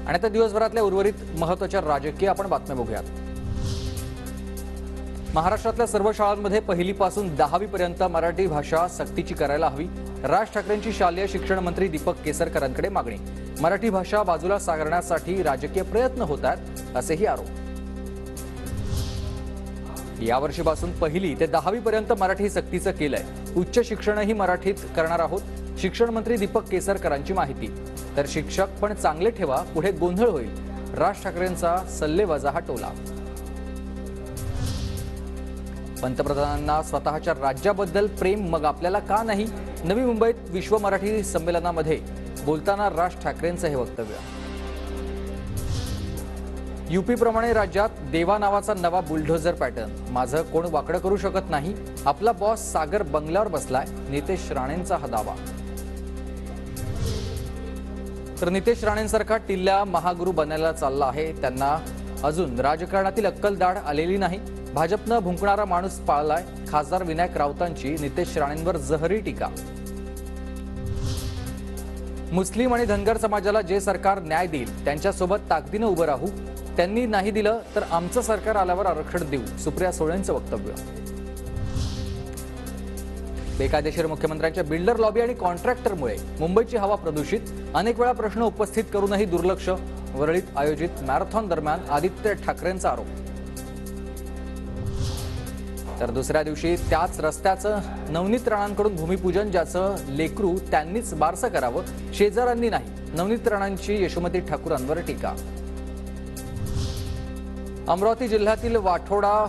आणि आता दिवसभरातल्या उर्वरित महत्त्वाच्या राजकीय आपण बातम्या बघूयात। महाराष्ट्रातल्या सर्व शाळांमध्ये पहिलीपासून 10वी पर्यंत मराठी भाषा सक्तीची करायला हवी। राज ठाकरेंची शालेय शिक्षण मंत्री दीपक केसरकरांकडे मागणी। मराठी भाषा बाजूला सारण्यासाठी राजकीय प्रयत्न होतात असेही आरोप। यावर्षीपासून पहिली ते 10वी पर्यंत मराठी सक्तीचं केलंय। उच्च शिक्षणही मराठीत करणार आहोत। शिक्षण मंत्री दीपक केसरकरांची माहिती। तर शिक्षक पण चांगले ठेवा, पुढे गोंधळ होईल। राज ठाकरेंचा सल्लेबाजा हा टोला। पंतप्रधानांना स्वतःच्या राज्याबद्दल प्रेम, मग आपल्याला का नाही? नवी मुंबईत विश्व मराठी संमेलनामध्ये बोलताना राज ठाकरेंचं हे वक्तव्य। यूपी प्रमाणे राज्यात देवा नावाचा नवा बुलडोझर पॅटर्न। माझं कोण वाकडं करू शकत नाही। आपला बॉस सागर बंगल्यावर बसलाय, नितेश राणेंचा हा दावा। तर नितेश राणेंसारखा टिल्ल्या महागुरू बनायला चालला आहे। त्यांना अजून राजकारणातील अक्कलदाढ आलेली नाही। भाजपनं भुंकणारा माणूस पाळलाय। खासदार विनायक राऊतांची नितेश राणेंवर जहरी टीका। मुस्लिम आणि धनगर समाजाला जे सरकार न्याय देईल त्यांच्यासोबत ताकदीनं उभं राहू। त्यांनी नाही दिलं तर आमचं सरकार आल्यावर आरक्षण देऊ, सुप्रिया सुळेंचं वक्तव्य। बेकायदेशीर मुख्यमंत्र्यांच्या बिल्डर लॉबी आणि कॉन्ट्रॅक्टरमुळे मुंबईची हवा प्रदूषित। अनेक वेळा प्रश्न उपस्थित करूनही दुर्लक्ष। वरळीत आयोजित मॅरेथॉन दरम्यान आदित्य ठाकरेंचा आरोप। तर दुसऱ्या दिवशी त्याच रस्त्याचं नवनीत राणांकडून भूमिपूजन। ज्याचं लेकरू त्यांनीच बारसं करावं, शेजाऱ्यांनी नाही। नवनीत राणांची यशोमती ठाकूरांवर टीका। अमरावती जिल्ह्यातील वाठोडा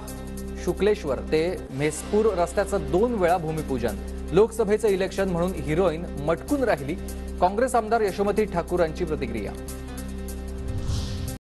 शुक्लेश्वर ते म्हैसपूर रस्त्याचं 2 वेळा भूमिपूजन। लोकसभेचं इलेक्शन म्हणून हिरोईन मटकून राहिली। काँग्रेस आमदार यशोमती ठाकूरांची प्रतिक्रिया।